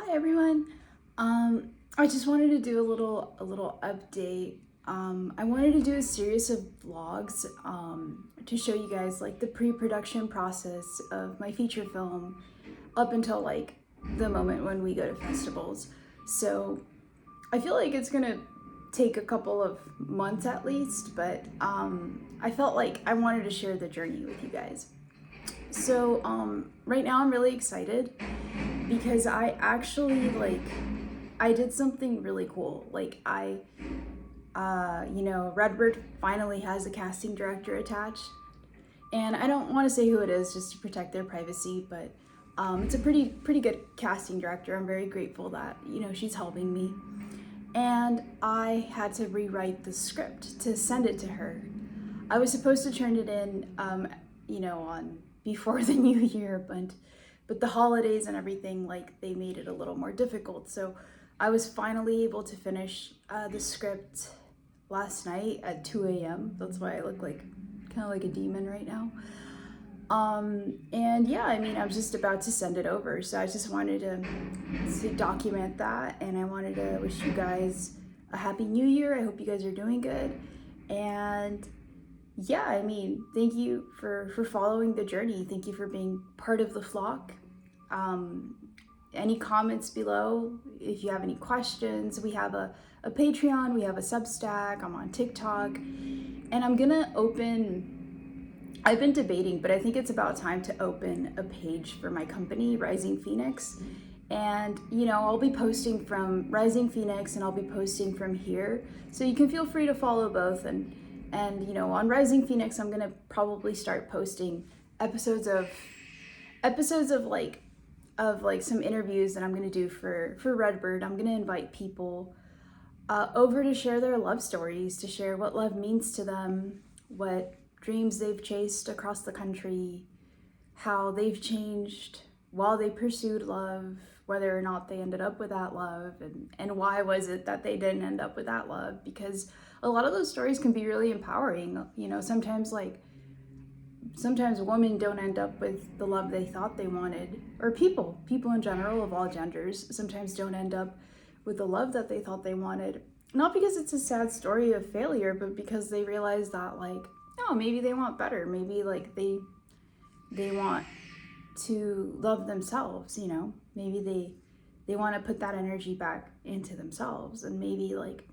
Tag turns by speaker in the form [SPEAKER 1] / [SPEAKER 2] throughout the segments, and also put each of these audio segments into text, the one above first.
[SPEAKER 1] Hi everyone. I just wanted to do a little update. I wanted to do a series of vlogs to show you guys like the pre-production process of my feature film up until like the moment when we go to festivals. So I feel like it's gonna take a couple of months at least, but I felt like I wanted to share the journey with you guys. So right now I'm really excited because I did something really cool. Redbird finally has a casting director attached, and I don't want to say who it is just to protect their privacy, but it's a pretty good casting director. I'm very grateful that she's helping me, and I had to rewrite the script to send it to her. I was supposed to turn it in, on before the new year, but the holidays and everything, like they made it a little more difficult. So I was finally able to finish the script last night at 2 a.m. That's why I look like kind of like a demon right now. And yeah, I mean, I'm just about to send it over. So I just wanted to document that, and I wanted to wish you guys a happy new year. I hope you guys are doing good. And yeah, I mean, thank you for following the journey. Thank you for being part of the flock. Um, any comments below? If you have any questions, we have a Patreon, we have a Substack, I'm on TikTok, and I'm gonna open. I've been debating, but I think it's about time to open a page for my company, Rising Phoenix. And I'll be posting from Rising Phoenix and I'll be posting from here. So you can feel free to follow both, and on Rising Phoenix I'm gonna probably start posting episodes of like some interviews that I'm gonna do for Redbird. I'm gonna invite people over to share their love stories, to share what love means to them, what dreams they've chased across the country, how they've changed while they pursued love, whether or not they ended up with that love, and why was it that they didn't end up with that love. Because a lot of those stories can be really empowering. Sometimes women don't end up with the love they thought they wanted, or people in general of all genders sometimes don't end up with the love that they thought they wanted. Not because it's a sad story of failure, but because they realize that, like, oh, maybe they want better. Maybe like they want to love themselves. Maybe they want to put that energy back into themselves, and maybe like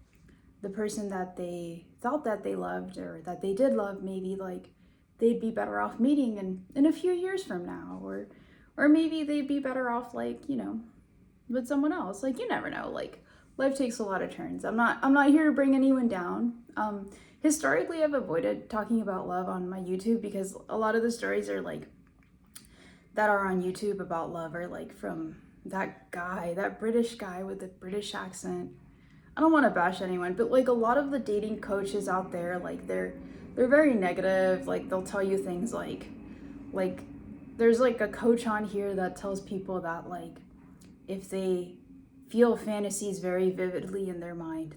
[SPEAKER 1] the person that they thought that they loved or that they did love, maybe like they'd be better off meeting in a few years from now, or maybe they'd be better off like with someone else. Like, you never know. Like, life takes a lot of turns. I'm not here to bring anyone down. Historically, I've avoided talking about love on my YouTube because a lot of the stories are like that are on YouTube about love are like from that British guy with the British accent. I don't want to bash anyone, but like a lot of the dating coaches out there, like they're very negative. Like, they'll tell you things like there's like a coach on here that tells people that, like, if they feel fantasies very vividly in their mind,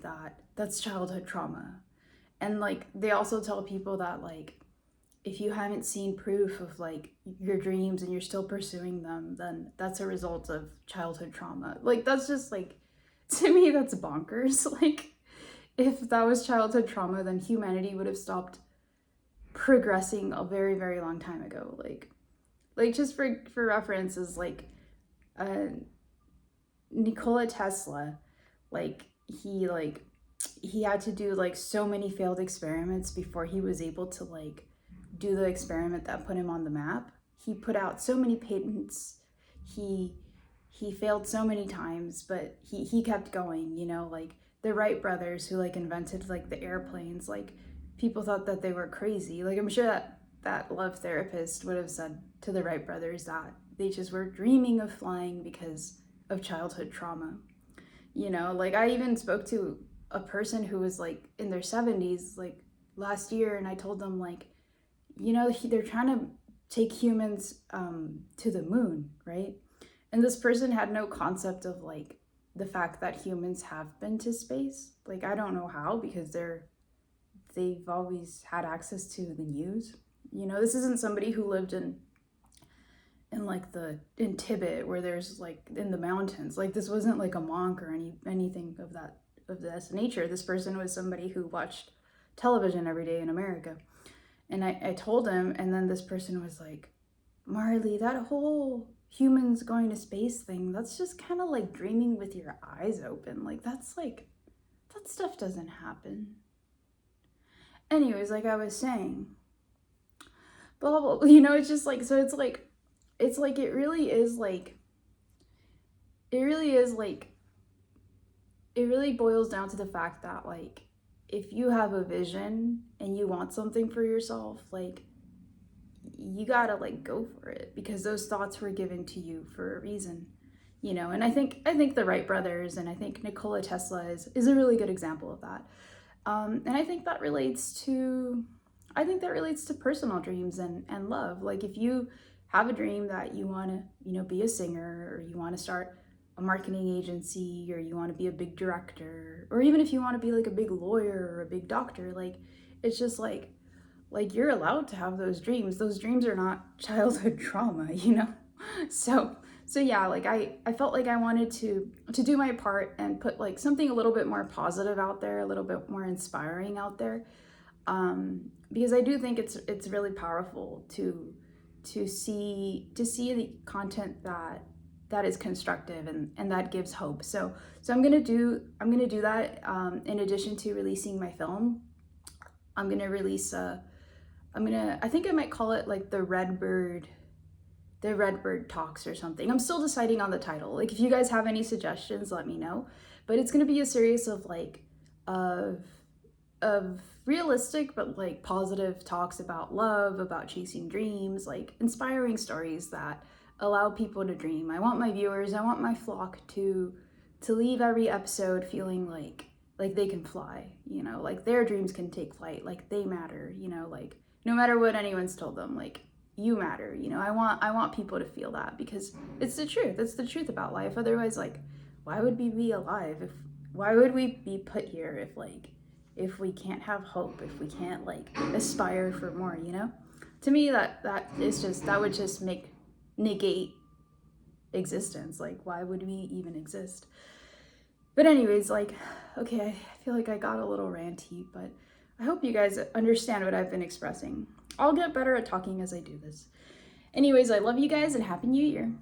[SPEAKER 1] that's childhood trauma. And like they also tell people that, like, if you haven't seen proof of like your dreams and you're still pursuing them, then that's a result of childhood trauma. Like, that's just like, to me, that's bonkers. Like, if that was childhood trauma, then humanity would have stopped progressing a very, very long time ago. Like just for reference, is like uh Nikola Tesla, like he had to do like so many failed experiments before he was able to like do the experiment that put him on the map. He put out so many patents. He he failed so many times, but he kept going, like the Wright brothers who like invented like the airplanes, like people thought that they were crazy. Like, I'm sure that love therapist would have said to the Wright brothers that they just were dreaming of flying because of childhood trauma. Like, I even spoke to a person who was like in their 70s like last year, and I told them, like, they're trying to take humans to the moon, right? And this person had no concept of like the fact that humans have been to space. Like, I don't know how, because they've always had access to the news. This isn't somebody who lived in in Tibet, where there's like in the mountains. Like this wasn't like a monk or anything of this nature. This person was somebody who watched television every day in America. And I told him, and then this person was like, Marley, that whole humans going to space thing, that's just kind of like dreaming with your eyes open. Like that stuff doesn't happen. Anyways, like I was saying, blah, blah, blah, it's just like, so it really is like, it really boils down to the fact that like, if you have a vision and you want something for yourself, like, you gotta like go for it, because those thoughts were given to you for a reason, and I think the Wright brothers, and I think Nikola Tesla is a really good example of that. And I think that relates to personal dreams and love. Like if you have a dream that you want to be a singer, or you want to start a marketing agency, or you want to be a big director, or even if you want to be like a big lawyer or a big doctor, like it's just like you're allowed to have those dreams. Those dreams are not childhood trauma, So yeah, like I felt like I wanted to do my part and put like something a little bit more positive out there, a little bit more inspiring out there, because I do think it's really powerful to see the content that is constructive and that gives hope. So I'm gonna do that. In addition to releasing my film, I'm gonna release I think I might call it like the Redbird Talks or something. I'm still deciding on the title. Like if you guys have any suggestions, let me know. But it's gonna be a series of of realistic but like positive talks about love, about chasing dreams, like inspiring stories that allow people to dream. I want my viewers, I want my flock to leave every episode feeling like they can fly, like their dreams can take flight, like they matter, like no matter what anyone's told them, like you matter, I want people to feel that, because it's the truth. It's the truth about life. Otherwise, like, why would we be alive? Why would we be put here if we can't have hope, if we can't like aspire for more, To me, that would just negate existence. Like, why would we even exist? But anyways, like, okay, I feel like I got a little ranty, but I hope you guys understand what I've been expressing. I'll get better at talking as I do this. Anyways, I love you guys and Happy New Year.